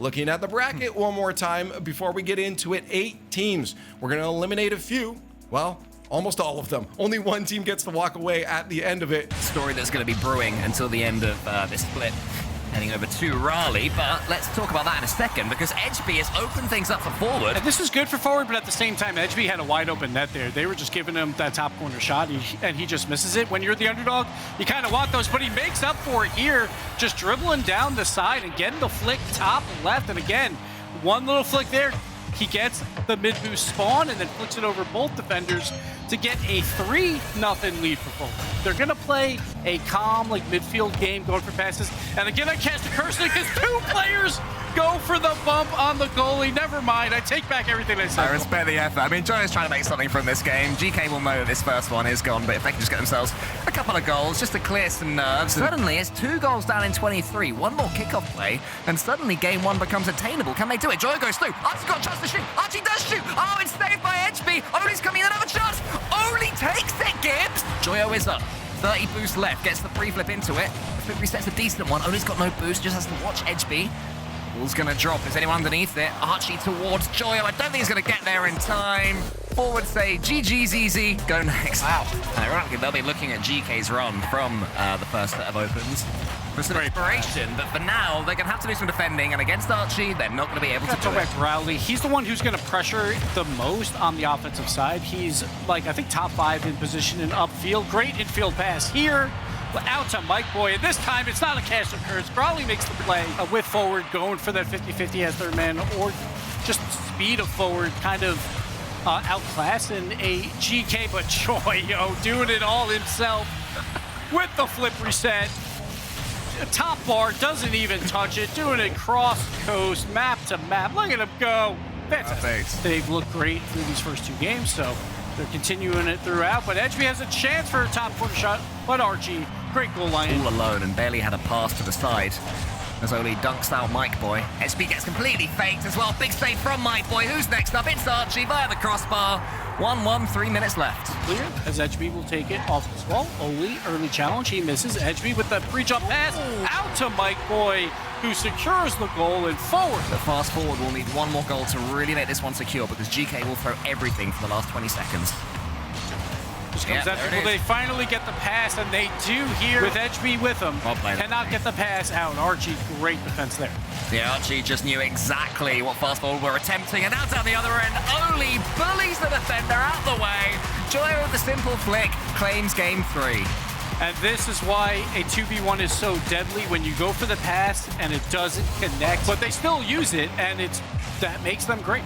Looking at the bracket one more time before we get into it, 8 teams. We're going to eliminate a few. Well, almost all of them. Only one team gets to walk away at the end of it. Story that's going to be brewing until the end of this split. Heading over to Raleigh, but let's talk about that in a second because Edgeby has opened things up for forward. And this is good for forward, but at the same time, Edgeby had a wide open net there. They were just giving him that top corner shot, and he just misses it. When you're the underdog, you kind of want those, but he makes up for it here, just dribbling down the side and getting the flick top left. And again, one little flick there, he gets the mid-boost spawn and then flicks it over both defenders to get a 3-0 lead for forward. They're gonna play a calm, like midfield game, going for passes. And again, I cast a curse because 2 players go for the bump on the goalie. Never mind, I take back everything I said. I respect the effort. I mean, Johnny's trying to make something from this game. Geekay will know that this first one is gone, but if they can just get themselves a couple of goals just to clear some nerves. Suddenly, it's 2 goals down in 23, 1 more kickoff play, and suddenly game 1 becomes attainable. Can they do it? Joy goes through. Archie's got a chance to shoot. Archie does shoot. Oh, it's saved by Edgeby. Only's coming in, another chance. Only takes it, Gibbs. Joyo is up. 30 boost left, gets the pre-flip into it. The flip reset's a decent one. Only's got no boost, just has to watch Edgeby. Ball's gonna drop. Is anyone underneath it? Archie towards Joyo. I don't think he's gonna get there in time. Forward say GG's easy. Go next. Wow. And ironically, they'll be looking at GK's run from the first set of opens for some inspiration, but for now, they're gonna have to do some defending, and against Archie, they're not gonna be able to do it. Rowley, he's the one who's gonna pressure the most on the offensive side. He's like, I think, top 5 in position and upfield. Great infield pass here. Out to Mike Boy, and this time it's not a cash of curse. Raleigh makes the play with forward, going for that 50-50 as their man, or just speed of forward, kind of outclassing a GK, but Joyo doing it all himself with the flip reset. Top bar, doesn't even touch it, doing it cross coast, map to map. Look at him go. Fantastic. They've looked great through these first 2 games, so they're continuing it throughout, but Edgeby has a chance for a top corner shot, but Archie, great goal line. All alone and barely had a pass to the side as Oli dunks out Mike Boy. Edgeby gets completely faked as well. Big save from Mike Boy. Who's next up? It's Archie via the crossbar. 1-1, 3 minutes left. Clear as Edgeby will take it off the wall. Oli, early challenge, he misses. Edgeby with the pre-jump pass out to Mike Boy, who secures the goal and forward. But fast forward will need 1 more goal to really make this one secure because GK will throw everything for the last 20 seconds. Just comes out, will they finally get the pass, and they do here with Edgeby with them. Cannot get the pass out. Archie, great defense there. Yeah, Archie just knew exactly what fast forward were attempting, and now down the other end, Oli bullies the defender out the way. Joyo with the simple flick claims game 3. And this is why a 2v1 is so deadly, when you go for the pass and it doesn't connect, but they still use it, and that makes them great.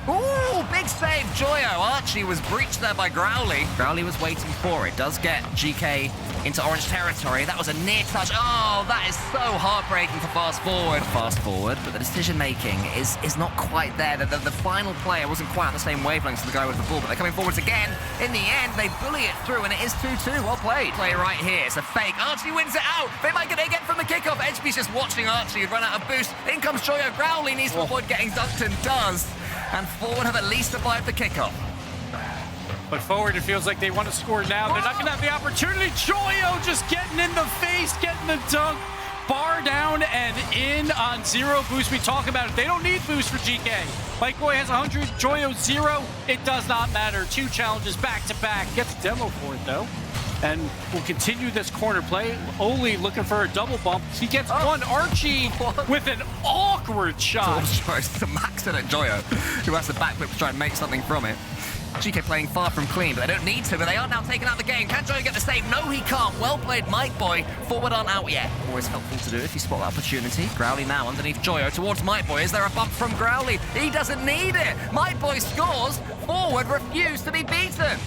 Ooh, big save, Joyo. Archie was breached there by Growly. Growly was waiting for it. Does get GK into orange territory. That was a near touch. Oh, that is so heartbreaking for fast forward. Fast forward, but the decision making is not quite there. The final player wasn't quite on the same wavelength as the guy with the ball, but they're coming forwards again. In the end, they bully it through, and it is 2-2. Well played. Play right here. It's a fake. Archie wins it out. They might get it again from the kickoff. Edgeby's just watching Archie run out of boost. In comes Joyo. Growly needs to avoid getting dunked and does. And forward have at least survived the kickoff. But forward, it feels like they want to score now. They're not going to have the opportunity. Joyo just getting in the face, getting the dunk. Bar down and in on 0 boost. We talk about it. They don't need boost for GK. Mike Boy has 100, Joyo 0. It does not matter. 2 challenges back to back. Gets demo for it though. And we'll continue this corner play. Oli looking for a double bump. He gets one. Archie with an awkward shot. It's a max in at Joyo, who has the backflip to try and make something from it. GK playing far from clean, but they don't need to, but they are now taking out the game. Can Joyo get the save? No, he can't. Well played, Mike Boy. Forward aren't out yet. Always helpful to do if you spot that opportunity. Growly now underneath Joyo towards Mike Boy. Is there a bump from Growly? He doesn't need it. Mike Boy scores. Forward refused to be beaten.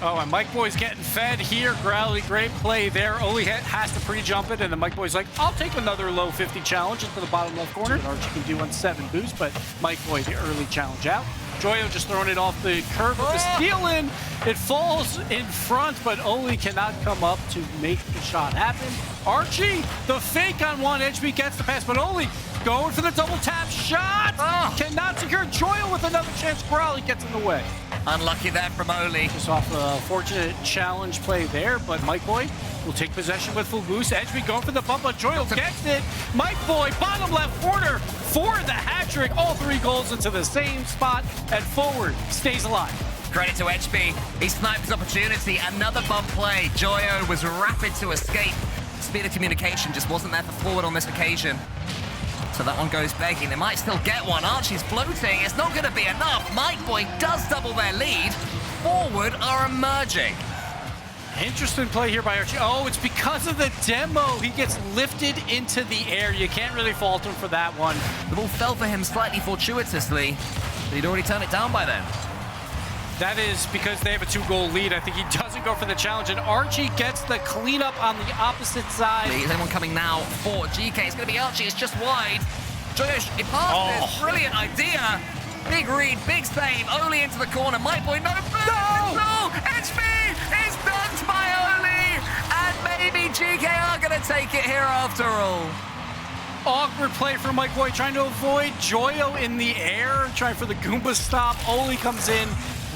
Oh, and Mike Boy's getting fed here. Growly, great play there. Oli has to pre-jump it, and then Mike Boy's like, I'll take another low 50 challenge into the bottom left corner. Archie can do on 7 boost, but Mike Boy, the early challenge out. Joyo just throwing it off the curve with the steal in. It falls in front, but Oli cannot come up to make the shot happen. Archie, the fake on one. Edgeby gets the pass, but Oli going for the double tap shot. Cannot secure. Joyo with another chance. Growly gets in the way. Unlucky there from Oli. Just off a fortunate challenge play there, but Mike Boy will take possession with full boost. Edgeby going for the bump, but Joyle gets it. Mike Boy, bottom left corner for the hat trick. All 3 goals into the same spot, and forward stays alive. Credit to HB. He sniped his opportunity. Another bump play. Joyo was rapid to escape. Speed of communication just wasn't there for forward on this occasion. So that one goes begging. They might still get one. Archie's floating. It's not going to be enough. Mike Boy does double their lead. Forward are emerging. Interesting play here by Archie. Oh, it's because of the demo. He gets lifted into the air. You can't really fault him for that one. The ball fell for him slightly fortuitously, but he'd already turned it down by then. That is because they have a 2-goal lead. I think he doesn't go for the challenge, and Archie gets the cleanup on the opposite side. Is anyone coming now for Geekay? It's going to be Archie. It's just wide. Joyosh, he passed this. Brilliant idea. Big read, big save. Oli into the corner. Mike Boy, no. No! HB is dunked by Oli, and maybe Geekay are going to take it here after all. Awkward play for Mike Boy, trying to avoid Joyo in the air, trying for the Goomba stop. Oli comes in.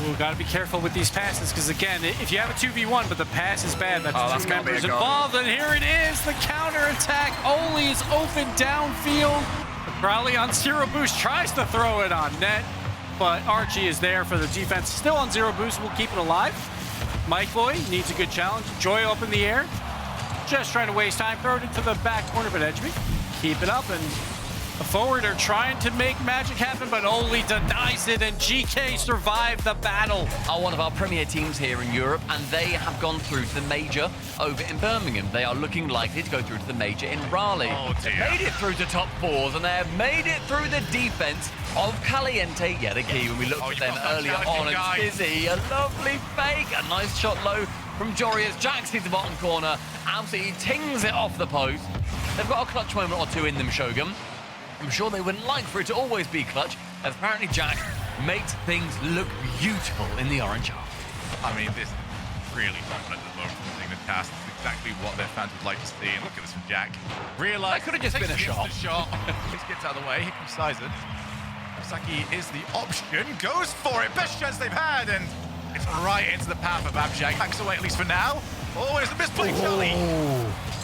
Ooh, gotta be careful with these passes, because again, if you have a 2v1, but the pass is bad, that's 2 members involved, and here it is, the counter-attack. Oli is open downfield. Crowley on 0 boost, tries to throw it on net, but Archie is there for the defense. Still on 0 boost, we'll keep it alive. Mike Boy needs a good challenge. Joy up in the air, just trying to waste time, throw it into the back corner, but Edgeby, keep it up, and the forward are trying to make magic happen, but Oli denies it, and Geekay survived the battle. Are one of our premier teams here in Europe, and they have gone through to the major over in Birmingham. They are looking likely to go through to the major in Raleigh. Oh, dear. They made it through to top 4s, and they have made it through the defense of Caliente yet again. When we looked at them earlier on, and Fizzy, a lovely fake, a nice shot low from Jorius. Jack sees the bottom corner, absolutely tings it off the post. They've got a clutch moment or 2 in them, Shogun. I'm sure they wouldn't like for it to always be clutch, as apparently Jack makes things look beautiful in the orange half. I mean, this is really dominant at the moment from Dignitas. It's exactly what their fans would like to see. And look at this from Jack. Realize That could have just been a shot. Just gets out of the way. Here comes Sizen. Saki is the option. Goes for it. Best chance they've had. And it's right into the path of Abjak. Backs away at least for now. Oh, it's a misplay, Charlie.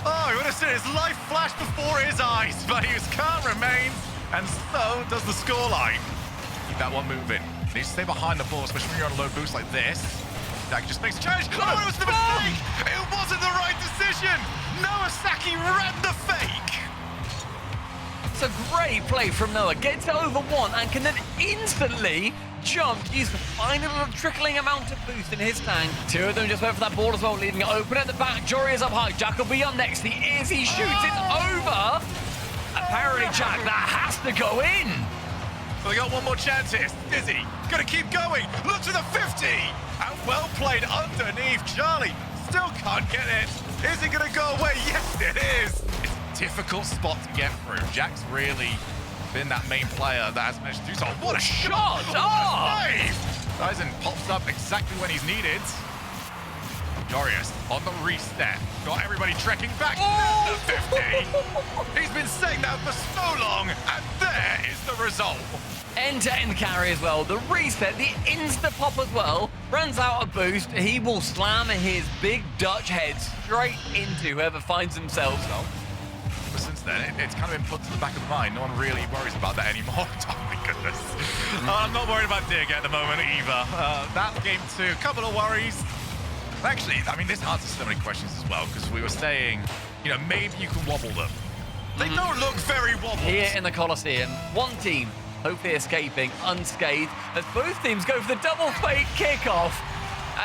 Oh, you would have seen his life flash before his eyes, but his can't remain, and so does the scoreline. Keep that one moving. Needs to stay behind the ball, especially when you're on a low boost like this. Dak just makes a challenge. Oh, it was the mistake! It wasn't the right decision! Noah Saki ran the fake! It's a great play from Noah. Gets over 1 and can then instantly jump, use the final little trickling amount of boost in his tank. 2 of them just went for that ball as well, leaving it open at the back. Jory is up high. Jack will be up next. He is. He shoots. It's over. Apparently, Jack, that has to go in. So they got one more chance here. Dizzy, gonna keep going. Look to the 50. And well played underneath. Charlie still can't get it. Is it gonna go away? Yes, it is. It's a difficult spot to get through. Jack's really been that main player that has managed to do so. What a shot! Oh! Save! Sizen pops up exactly when he's needed. Dorius on the reset. Got everybody trekking back to the 50. He's been saying that for so long, and there is the result. End-to-end carry as well. The reset, the insta-pop as well. Runs out of boost. He will slam his big Dutch head straight into whoever finds themselves. But since then, it's kind of been put to the back of the mind. No one really worries about that anymore. Oh my goodness. I'm not worried about Dig at the moment either. That game too, a couple of worries. Actually, I mean, this answers so many questions as well, because we were saying, you know, maybe you can wobble them. They don't look very wobbled. Here in the Coliseum, one team hopefully escaping unscathed as both teams go for the double fake kickoff.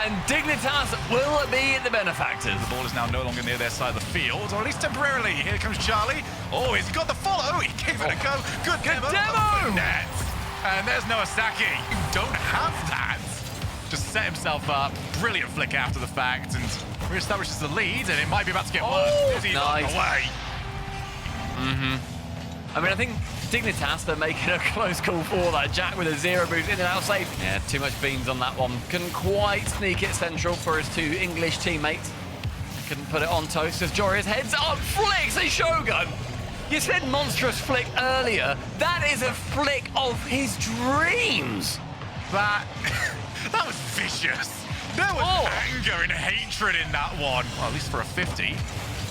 And Dignitas will be the benefactors. The ball is now no longer near their side of the field, or at least temporarily. Here comes Charlie. Oh, he's got the follow. He gave it a go. Good demo. Net. And there's Noah Saki. You don't have that. Just set himself up. Brilliant flick after the fact, and reestablishes the lead, and it might be about to get worse. He's on the way. I mean, I think Dignitas, they're making a close call for that. Jack with a 0 boost in and out safe. Yeah, too much beans on that one. Couldn't quite sneak it central for his 2 English teammates. Couldn't put it on toast as Jorius heads up, flicks a Shogun. You said monstrous flick earlier. That is a flick of his dreams. That was vicious. There was anger and hatred in that one. Well, at least for a 50.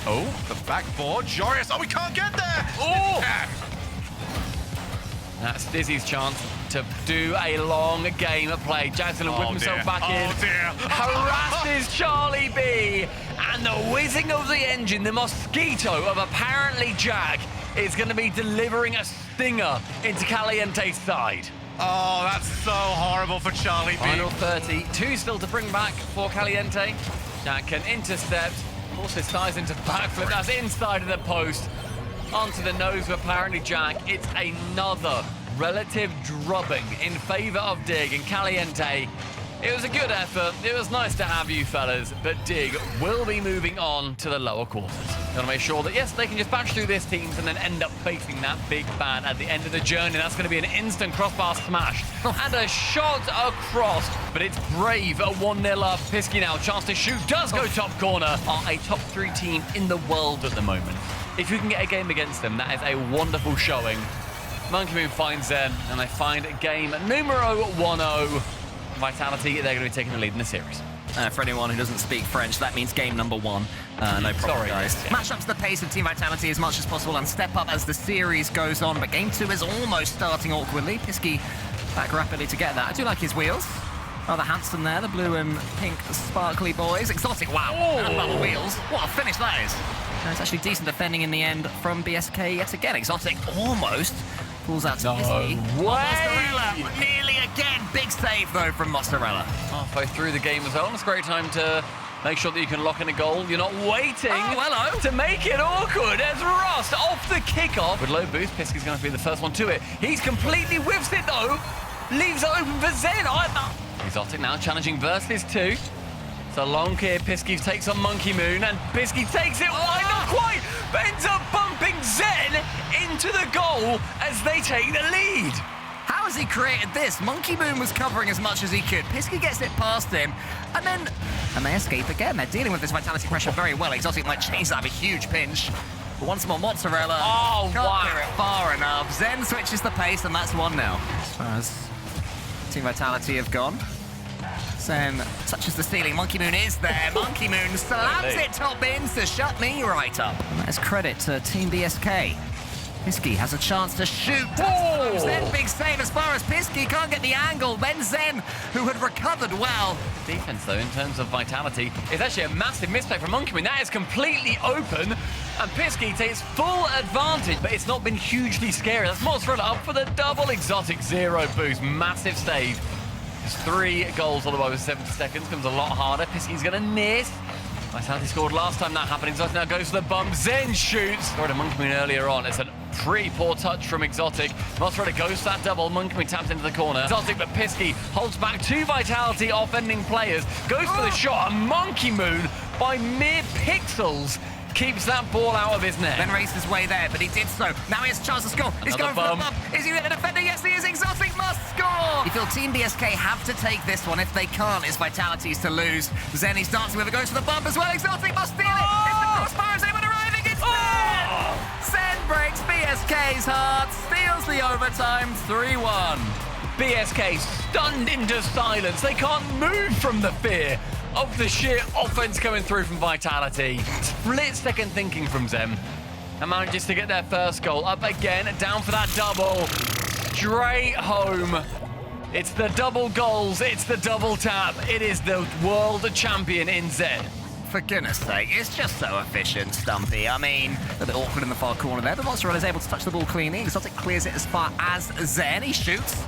Oh, the backboard. Jorius. Oh, we can't get there. Oh! That's Dizzy's chance to do a long game of play. Jack's gonna whip himself back in. Oh, dear. Harasses Charlie B. And the whizzing of the engine, the mosquito of apparently Jack, is going to be delivering a stinger into Caliente's side. Oh, that's so horrible for Charlie B. Final 30. 2 still to bring back for Caliente. Jack can intercept. Also ties into backflip. That's inside of the post. Onto the nose of apparently Jack. It's another relative drubbing in favor of Dig and Caliente. It was a good effort. It was nice to have you fellas, but Dig will be moving on to the lower quarters. They want to make sure that, yes, they can just bash through this teams and then end up facing that big bad at the end of the journey. That's going to be an instant crossbar smash and a shot across, but it's Brave at 1-0 up. Pisky now, chance to shoot, does go top corner. Are a top 3 team in the world at the moment. If you can get a game against them, that is a wonderful showing. Monkey Moon finds them, and they find game numero 1-0. Vitality, they're going to be taking the lead in the series. For anyone who doesn't speak French, that means game number 1. No problem, Sorry, guys. yeah. Match up to the pace of Team Vitality as much as possible and step up as the series goes on. But game 2 is almost starting awkwardly. Pisky back rapidly to get that. I do like his wheels. Rather handsome there, the blue and pink sparkly boys. Exotic, wow. Another wheels. What a finish that is. And it's actually decent defending in the end from BSK yet again. Exotic almost pulls out to Pisky. Mozzarella, nearly again. Big save, though, from Mozzarella. Halfway through the game as well. It's a great time to make sure that you can lock in a goal. You're not waiting to make it awkward as Rust off the kickoff. With low boost, Pisky's going to be the first one to it. He's completely whiffs it, though. Leaves it open for Zen. Exotic now challenging versus 2. So long here, Pisky takes on Monkey Moon, and Pisky takes it wide, not quite, but ends up bumping Zen into the goal as they take the lead. How has he created this? Monkey Moon was covering as much as he could. Pisky gets it past him, and they escape again. They're dealing with this Vitality pressure very well. Exotic might change that, have a huge pinch. But once more, Mozzarella can't clear it far enough. Zen switches the pace, and that's 1-0. As far as Team Vitality have gone. Zen touches the ceiling. Monkey Moon is there. Monkey Moon slams it top bins to shut me right up. And that is credit to Team BSK. Pisky has a chance to shoot. Zen, big save as far as Pisky can't get the angle. Then Zen, who had recovered well. Defense, though, in terms of Vitality, is actually a massive misplay from Monkey Moon. That is completely open, and Pisky takes full advantage, but it's not been hugely scary. That's Mozzarella up for the double. Exotic 0 boost. Massive save. Just 3 goals, although over 70 seconds. Comes a lot harder. Pisky's going to miss. Vitality scored last time that happened. Exotic now goes for the bump. Zen shoots. Scored a Monkey Moon earlier on. It's a pretty poor touch from Exotic. Mozzarella goes for that double. Monkey Moon taps into the corner. Exotic, but Pisky holds back 2 Vitality offending players. Goes for the shot. And Monkey Moon, by mere pixels, keeps that ball out of his net. Then raced his way there, but he did so. Now he has a chance to score. He's going for the bump. Is he the defender? Yes, he is. Exotic must score. You feel Team BSK have to take this one. If they can't, it's Vitality's to lose. Zen, he's dancing with it, goes for the bump as well. Exotic must steal it. It's the crossbar. Is anyone arriving? It's Zen. Zen breaks BSK's heart, steals the overtime 3-1. BSK stunned into silence. They can't move from the fear of the sheer offense coming through from Vitality. Split-second thinking from Zen. And manages to get their first goal. Up again, down for that double. Straight home. It's the double goals, it's the double tap. It is the world champion in Zen. For goodness sake, it's just so efficient, Stumpy. I mean, a bit awkward in the far corner there, but Mozzarella is able to touch the ball cleanly. Exotic clears it as far as Zen. He shoots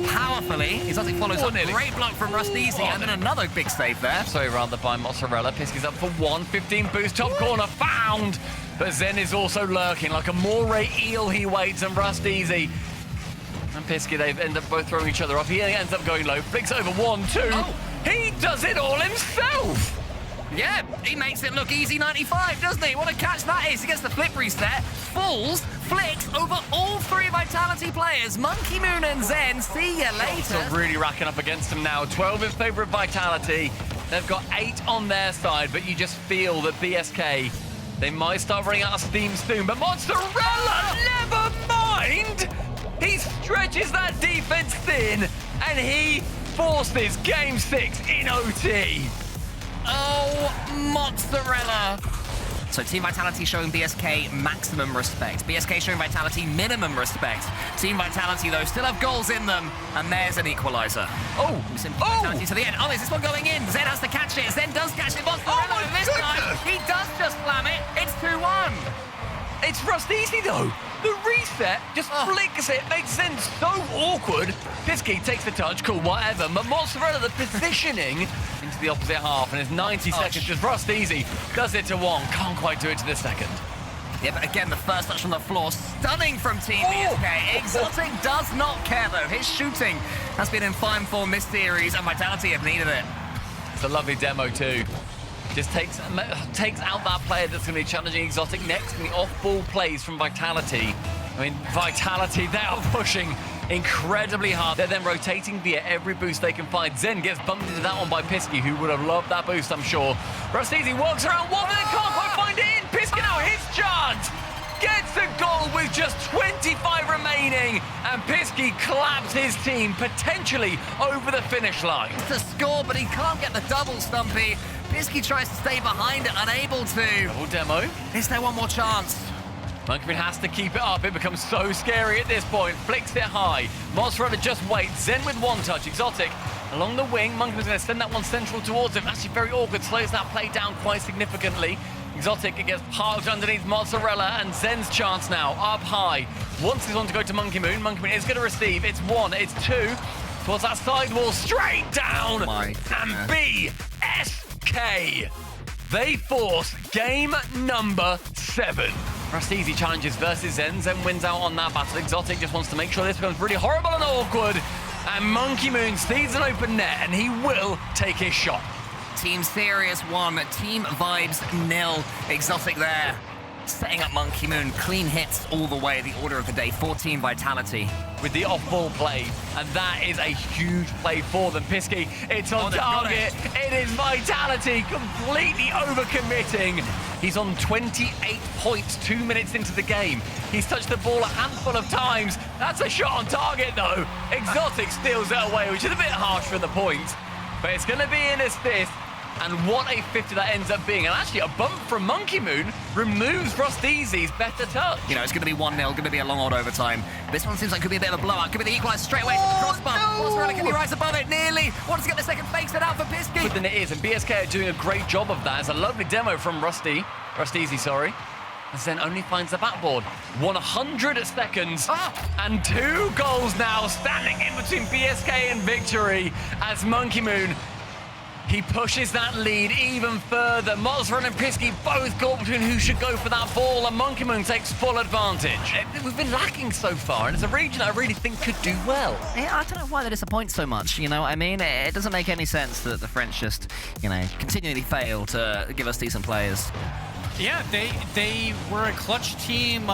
powerfully. Exotic follows up. Great block from Rust Easy, and then another big save there. So rather by Mozzarella. Pisky's up for 1. 15 boost, top corner, found. But Zen is also lurking like a moray eel. He waits, and Rust Easy and Pisky, they end up both throwing each other up. He ends up going low, flicks over 1-2. He does it all himself. Yeah, he makes it look easy 95, doesn't he? What a catch that is. He gets the flip reset, falls, flicks over all 3 Vitality players. Monkey Moon and Zen, see you later. So really racking up against them now. 12 in favour of Vitality. They've got 8 on their side, but you just feel that BSK, they might start running out of steam soon. But Mozzarella, never mind! He stretches that defense thin and he forces Game 6 in OT. Oh, mozzarella. So Team Vitality showing BSK maximum respect. BSK showing Vitality minimum respect. Team Vitality, though, still have goals in them, and there's an equalizer. Oh, Vitality to the end. Oh, is this one going in? Zen has to catch it. Zen does catch it. Mozzarella, and this time, he does just slam it. It's 2-1. It's Rlcs though. The reset just flicks it, makes Zen so awkward. Pisky takes the touch, cool, whatever. But Mozzarella, the positioning into the opposite half, and it's 90 seconds. Just Rlcs does it to 1, can't quite do it to the second. Yeah, but again, the first touch from the floor, stunning from Team BSK. Exotic does not care, though. His shooting has been in fine form this series, and Vitality have needed it. It's a lovely demo, too. Just takes out that player that's going to be challenging Exotic next in the off-ball plays from Vitality. I mean, Vitality, they are pushing incredibly hard. They're then rotating via every boost they can find. Zen gets bumped into that one by Pisky, who would have loved that boost, I'm sure. Rlcs walks around one, but they can't quite find it in. Pisky now, his chance! Gets a goal with just 25 remaining, and Pisky claps his team potentially over the finish line. To score, but he can't get the double, Stumpy. Pisky tries to stay behind it, unable to. Double demo. Is there one more chance? Monkeyman has to keep it up. It becomes so scary at this point. Flicks it high. Mozzarella just waits. Zen with one touch. Exotic along the wing. Monkeyman's going to send that one central towards him. Actually very awkward. Slows that play down quite significantly. Exotic gets parked underneath Mozzarella, and Zen's chance now up high. Wants this one to go to Monkeyman. Monkeyman is going to receive. It's 1, it's 2. Towards that sidewall, straight down. Oh my and BSK. They force game number 7. Rlcs challenges versus Zen. Zen wins out on that battle. Exotic just wants to make sure this becomes really horrible and awkward. And Monkeyman sees an open net, and he will take his shot. Team Serious 1, Team Vibes 0. Exotic there. Setting up Monkeyman. Clean hits all the way. The order of the day for Team Vitality. With the off-ball play, and that is a huge play for them. Pisky, it's on target. It is Vitality completely overcommitting. He's on 28 points 2 minutes into the game. He's touched the ball a handful of times. That's a shot on target, though. Exotic steals it away, which is a bit harsh for the point. But it's going to be an assist. And what a 50 that ends up being. And actually, a bump from Monkeyman removes Rlcs' better touch. You know, it's going to be 1-0, going to be a long odd overtime. This one seems like it could be a bit of a blowout. Could be the equalizer straight away. Crossbar. Mozzarella can be right above it, nearly. Wants to get the second, fakes it out for Pisky. But then it is, and BSK are doing a great job of that. It's a lovely demo from Rlcs, sorry. And Zen only finds the backboard. 100 seconds and 2 goals now standing in between BSK and victory as Monkeyman, he pushes that lead even further. Mozzarella and Pisky both caught between who should go for that ball, and Monkeyman takes full advantage. We've been lacking so far, and it's a region I really think could do well. Yeah, I don't know why they disappoint so much, you know what I mean? It doesn't make any sense that the French just, you know, continually fail to give us decent players. Yeah, they were a clutch team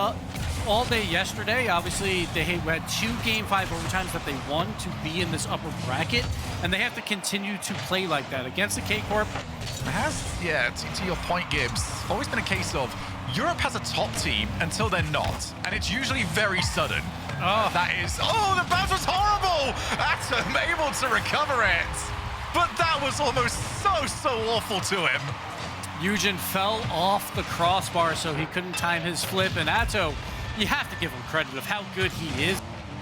all day yesterday. Obviously, they had 2 Game 5 overtimes that they won to be in this upper bracket, and they have to continue to play like that against the K-Corp. It has, yeah, to your point, Gibbs, always been a case of Europe has a top team until they're not, and it's usually very sudden. That is, the bounce was horrible! Atom able to recover it, but that was almost so awful to him. Eugen fell off the crossbar, so he couldn't time his flip, and Atto, you have to give him credit of how good he is.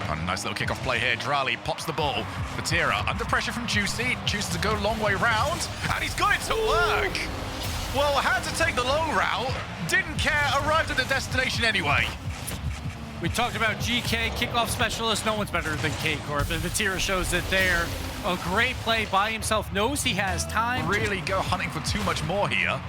A nice little kickoff play here. Drali pops the ball. Batira under pressure from Juicy. Chooses to go long way round, and he's got it to work. Well, had to take the long route. Didn't care. Arrived at the destination anyway. We talked about Geekay, kickoff specialist. No one's better than K-Corp, and Batira shows it there. A great play by himself. Knows he has time. Really go hunting for too much more here.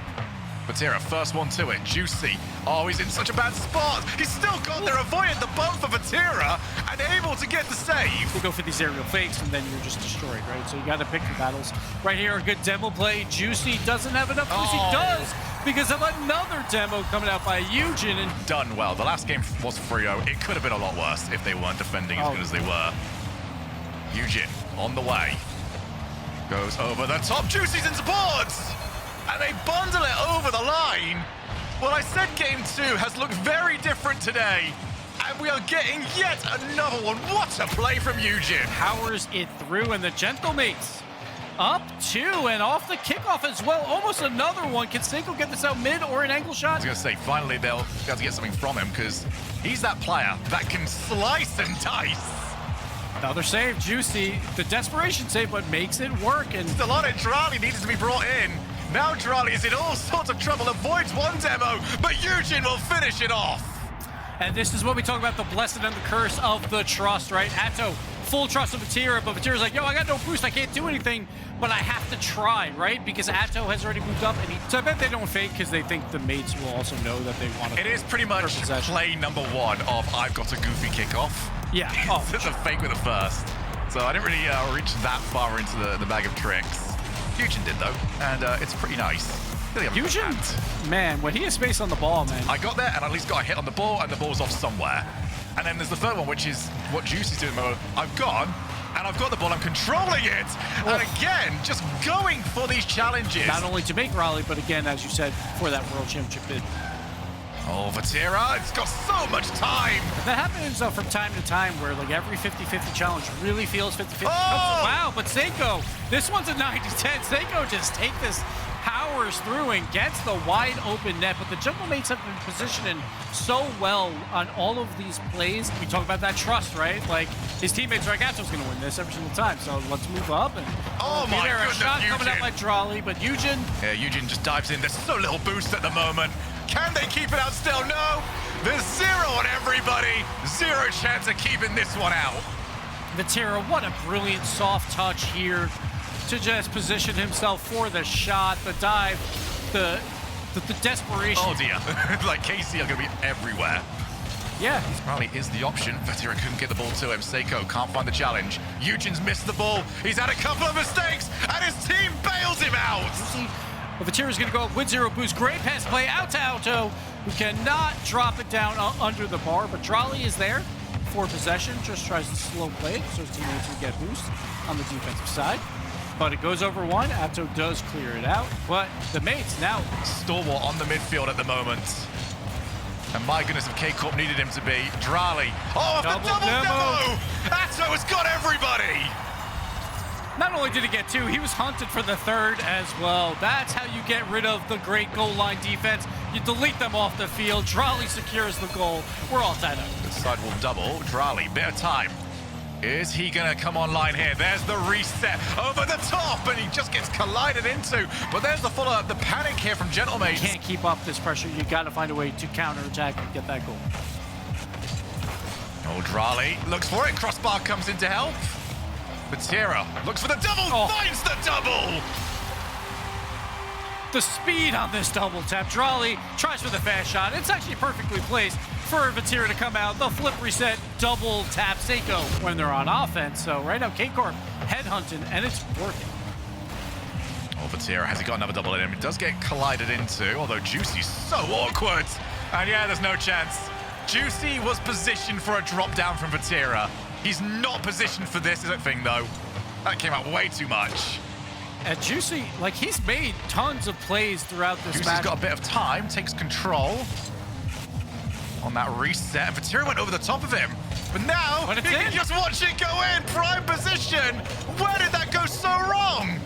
Batira, first one to it. Juicy. Oh, he's in such a bad spot. He's still got there, avoided the bump for Batira, and able to get the save. You go for these aerial fakes, and then you're just destroyed, right? So you got to pick your battles. Right here, a good demo play. Juicy doesn't have enough. Juicy does, because of another demo coming out by Eugen. And done well. The last game was 3-0. It could have been a lot worse if they weren't defending as good as they were. Eugen on the way. Goes over the top. Juicy's in support! And they bundle it over the line. Well, I said game 2 has looked very different today. And and we are getting yet another one. What a play from Eugen. Powers it through, and the Gentlemates up 2 and off the kickoff as well. Almost another one. Can Seiko get this out mid or an angle shot? I was going to say, finally they'll be able to get something from him because he's that player that can slice and dice. Another save, Juicy. The desperation save, but makes it work. And Still on it, Drali needed to be brought in. Now Drali is in all sorts of trouble, avoids one demo, but Eugen will finish it off. And this is what we talk about, the blessed and the curse of the trust, right? Atto, full trust of Vatira, but Vatira's like, yo, I got no boost, I can't do anything, but I have to try, right? Because Atto has already moved up, and so I bet they don't fake because they think the mates will also know that they want to. It is pretty much play number 1 of I've got a goofy kickoff. Yeah. It's a fake with the first. So I didn't really reach that far into the bag of tricks. Eugen did though, and it's pretty nice. Eugen, man, when he has space on the ball, man. I got there and at least got a hit on the ball, and the ball's off somewhere. And then there's the third one, which is what Juicy's doing. I've gone, and I've got the ball, I'm controlling it. And again, just going for these challenges. Not only to make Raleigh, but again, as you said, for that World Championship bid. Oh, Vatira, it's got so much time. That happens from time to time where like every 50-50 challenge really feels 50-50. Oh! Wow, but Seiko, this one's a 90-10. Seiko just take this, powers through and gets the wide open net, but the Gentlemates have been positioning so well on all of these plays. We talk about that trust, right? Like his teammates are like, Atto's gonna win this every single time, so let's move up. And oh my goodness, a shot Eugen. coming out by Drali, but Eugen. Yeah, Eugen just dives in. There's so little boost at the moment. Can they keep it out still? No. There's 0 on everybody. 0 chance of keeping this one out. Vatira, what a brilliant soft touch here to just position himself for the shot, the dive, the desperation. Oh dear. Like KC are going to be everywhere. Yeah. Raleigh is the option. Vatira couldn't get the ball to him. Seiko can't find the challenge. Eugen's missed the ball. He's had a couple of mistakes, and his team bails him out. Well, Vatira's going to go up with 0 boost. Great pass play out to Alto, who cannot drop it down under the bar, but Drali is there for possession. Just tries to slow play it so his teammates will get boost on the defensive side. But it goes over 1. Atto does clear it out, but the mates now stalwart on the midfield at the moment. And my goodness, if K-Corp needed him to be. Drali. Oh, the double demo! Atto has got everybody! Not only did he get 2, he was hunted for the 3rd as well. That's how you get rid of the great goal line defense. You delete them off the field. Drali secures the goal. We're all tied up. The side will double. Drali, bit of time. Is he going to come online here? There's the reset over the top, and he just gets collided into. But there's the follow-up, the panic here from Gentlemates. You can't keep up this pressure. You got to find a way to counterattack and get that goal. Oh, Drali looks for it. Crossbar comes in to help. Vatira looks for the double, finds the double! The speed on this double tap. Drali tries for the fast shot. It's actually perfectly placed for Vatira to come out. The flip reset, double tap Seiko when they're on offense. So right now, K-Corp headhunting, and it's working. Oh, Vatira, has he got another double in him? It does get collided into, although Juicy's so awkward. And yeah, there's no chance. Juicy was positioned for a drop down from Vatira. He's not positioned for this thing, though. That came out way too much. And Juicy, like, he's made tons of plays throughout this match. Juicy's got a bit of time, takes control on that reset. Vatira went over the top of him. But now, he can just watch it go in. Prime position. Where did that go so wrong?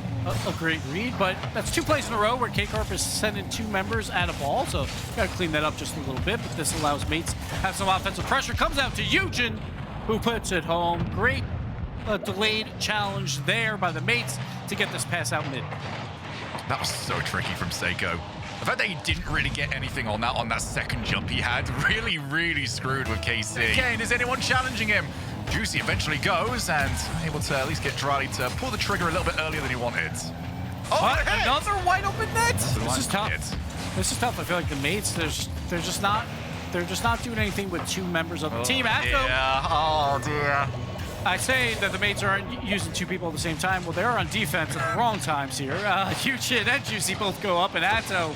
A great read, but that's 2 plays in a row where K-Corp is sending 2 members at a ball, so got to clean that up just a little bit, but this allows mates to have some offensive pressure. Comes out to Eugen, who puts it home. Great delayed challenge there by the mates to get this pass out mid. That was so tricky from Seiko. The fact that he didn't really get anything on that second jump he had really screwed with KC. Again, is anyone challenging him? Juicy eventually goes and able to at least get Drali to pull the trigger a little bit earlier than he wanted. Oh, another wide open net. This is tough. Hit. This is tough. I feel like the mates, they're just not doing anything with 2 members of the team. Yeah. Oh dear. I say that the mates aren't using 2 people at the same time. Well, they're on defense at the wrong times here. Eugen and Juicy both go up, and Atto,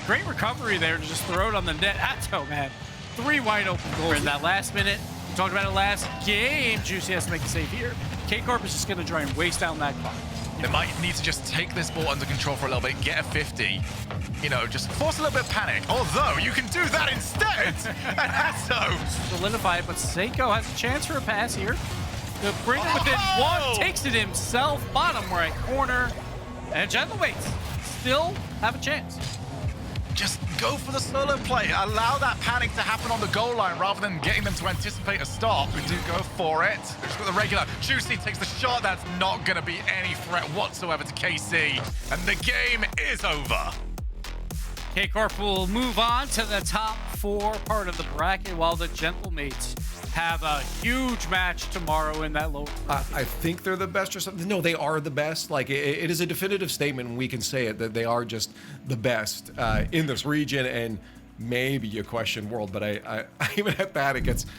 great recovery there to just throw it on the net. Atto, man, 3 wide open goals in that last minute. We talked about it last game. Juicy has to make a save here. K-Corp is just going to try and waste down that clock. They might need to just take this ball under control for a little bit, get a 50, you know, just force a little bit of panic. Although, you can do that instead! And Hasso! Solidify it, but Seiko has a chance for a pass here. To bring it within one, takes it himself, bottom right corner. And Gentle waits. Still have a chance. Just go for the solo play. Allow that panic to happen on the goal line rather than getting them to anticipate a stop. We do go for it. They've just got the regular. Juicy takes the shot. That's not going to be any threat whatsoever to KC. And the game is over. K-Corp will move on to the top 4 part of the bracket while the Gentlemates have a huge match tomorrow in that lower bracket. I think they're the best or something. No, they are the best. Like, it is a definitive statement when we can say it, that they are just the best in this region and maybe a question world. But I even at that, it gets